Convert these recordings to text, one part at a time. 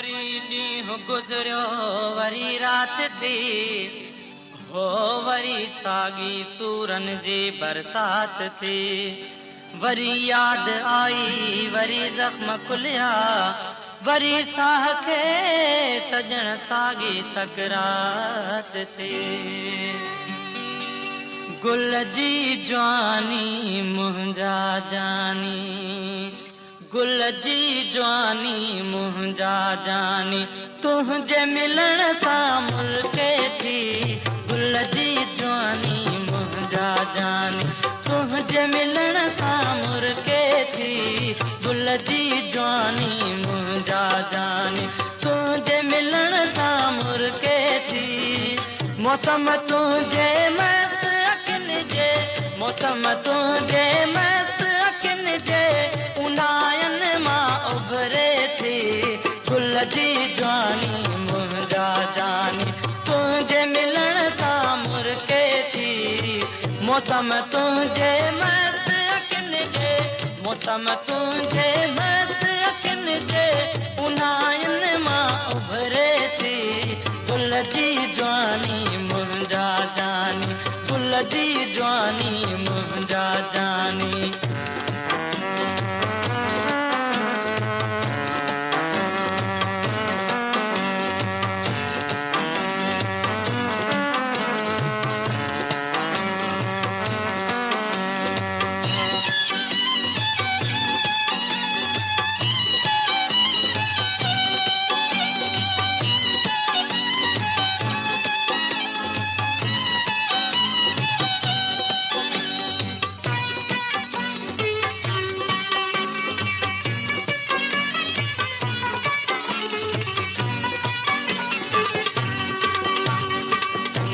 वरी ॾींहुं गुज़रियो वरी रात थी हो वरी साॻी सूरन जी बरसात थी वरी याद आई वरी ज़ख्म खुलिया वरी साह खे सजण साॻी सकरात थी गुल जी जवानी मुंहिंजा जानी गुल जी जवानी मुंहिंजा जानी तुंहिंजे मिलण सां मुल्के थी गुल जी जवानी मुंहिंजा जानी तुंहिंजे मिलण सां मुल्के थी गुल जी जवानी मुंहिंजा जानी तुंहिंजे मिलण सां मुल्के थी मौसम तुंहिंजे मस्त अखियुनि जे मौसम तुंहिंजे मस्त अखियुनि जे उनायन मां उभरे थी गुल जी जवानी मुंहिंजा जानी तुंहिंजे मिलण सां मुल्के थी मौसम तुंहिंजे मस्त अखियुनि जे मौसम तुंहिंजे मस्त अखियुनि जे उनायन मां उभरे थी गुल जी जवानी मुंहिंजा जानी गुल जी जवानी मुंहिंजा जानी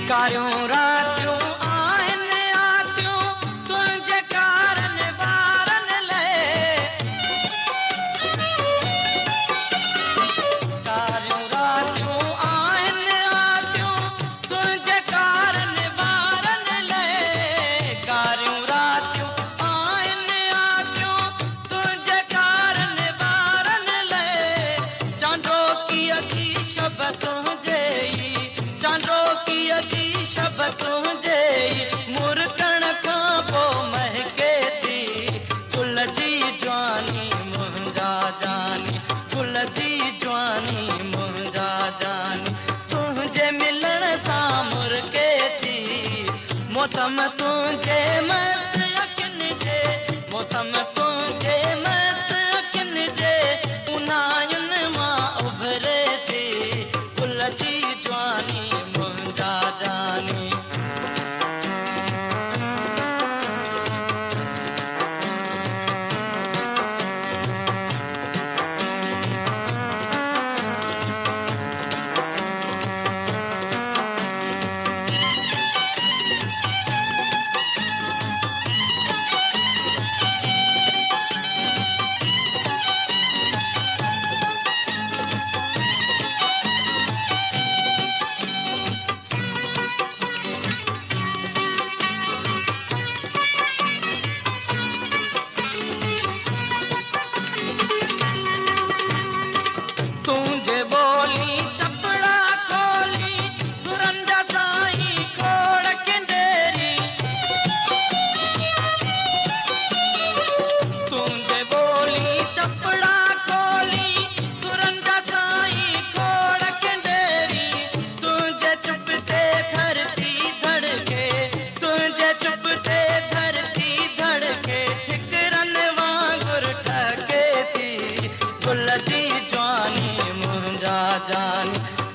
कारियूं रातियूं आहिनि आतियूं तुंहिंजे कारण ॿारन लाइ कारियूं रातियूं आहिनि आतियूं तुंहिंजे कारण ॿारन लाइ कारियूं रातियूं आहिनि आतियूं तुंहिंजे कारण ॿारन लाइ चांडो कीअं थी शब तुंहिंजे चांडो कीअं थी शब तुंहिंजे मुर्कण खां पोइ महके थी गुल जी जवानी मुंहिंजा जानी गुल जी जवानी मुंहिंजा जानी तुंहिंजे मिलण सां मुर्के थी मौसम तुंहिंजे मस्त अखियुनि जे मौसम तुंहिंजे मस्त अखियुनि जे उनायुन मां उभरे थी गुल जी जवानी मुंहिंजा जानी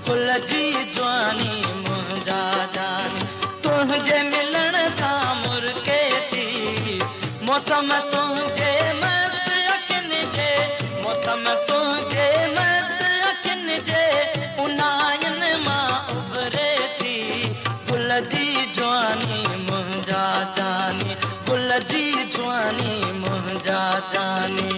गुल जी जवानी मुंहिंजा जानी तुंहिंजे मिलण सां मुर्के थी मौसम तुंहिंजे मस्त अखियुनि जे मौसम तुंहिंजे मस्त अखियुनि जे उनायन मां उभरे थी गुल जी जवानी मुंहिंजा जानी गुल जी जवानी मुंहिंजा जानी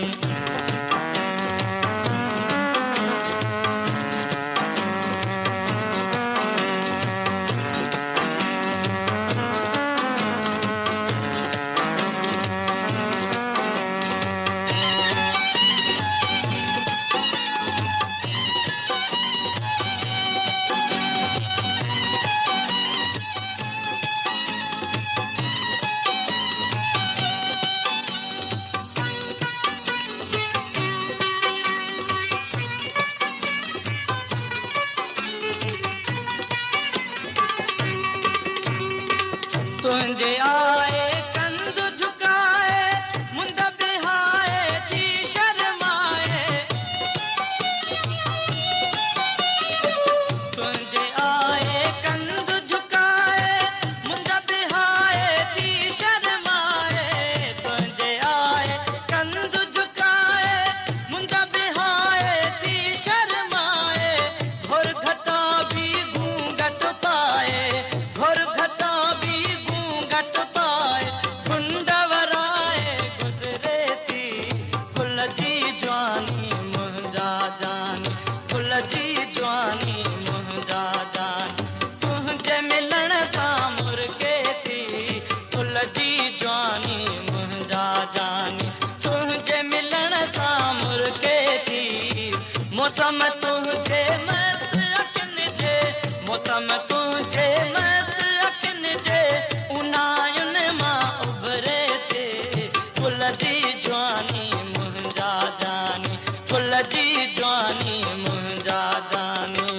जी जवानी मुंहिंजा जानी, गुल जी जवानी मुंहिंजा जानी।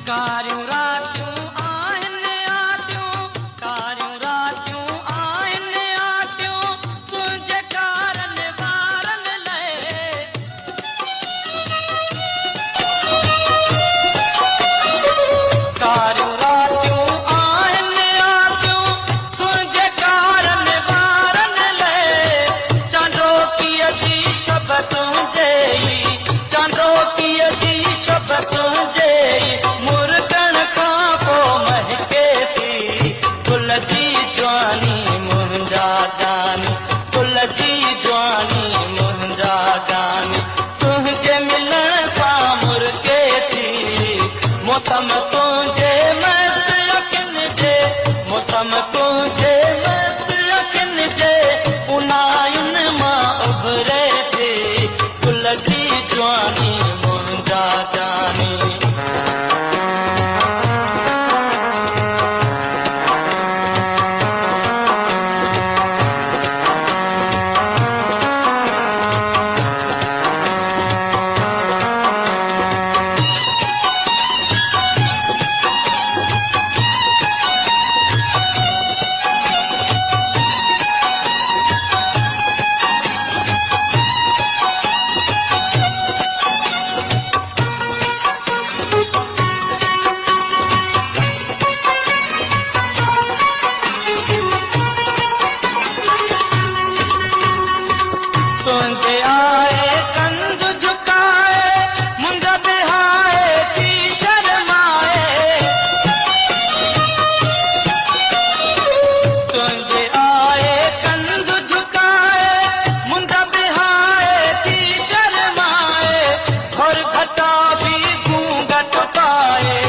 कारियूं रातियूं आहिनि आतियूं, कारियूं रातियूं आहिनि आतियूं, तुंहिंजे कारनि वारनि लाइ। कारियूं रातियूं आहिनि आतियूं, तुंहिंजे कारनि वारनि लाइ। चांडोकीअ जी शब तुंहिंजे, चांडोकीअ जी शब तुंहिंजे, जवानी मुंहिंजा जानी, गुल जी जवानी मुंहिंजा जानी। तुंहिंजे मिलण सां मुर्गे थी, मौसम तुंहिंजे मस्त यकिन जे, मौसम तुंहिंजे मस्त यकिन जे, उनायुनि मां उभरे थी, गुल जी जवानी मुंहिंजा जानी। तुंहिंजे आए कंध झुकाए, मुंद बिहाए थी शर्माए। तुंहिंजे आए कंध झुकाए, मुंद बिहाए थी शर्माए। घोर घटा भी घूंघट पाए,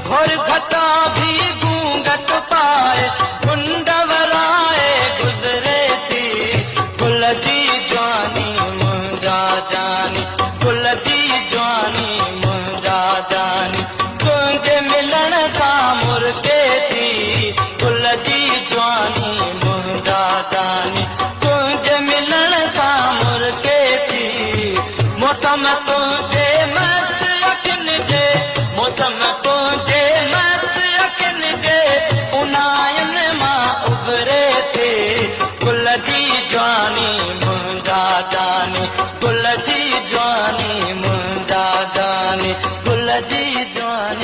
घोर घटा भी घूंघट पाए, गुंडवराए गुज़रे थी, गुल जी जवानी मुंहिंजा जानी, गुल जी जवानी मुंहिंजा जानी। तुंहिंजे मिलण सां मुर्गे थी, गुल जी जवानी मुंहिंजा जानी। तुंहिंजे मिलण सां मुर्गे थी, मौसम तुंहिंजे मस्त यकिन जे, मौसम तुंहिंजे मस्त यकिन जे, उनायुनि मां उभरे थी, गुल जी जवानी मुंहिंजा जानी, गुल जी जवानी मुंहिंजा जानी, गुल जी जवानी।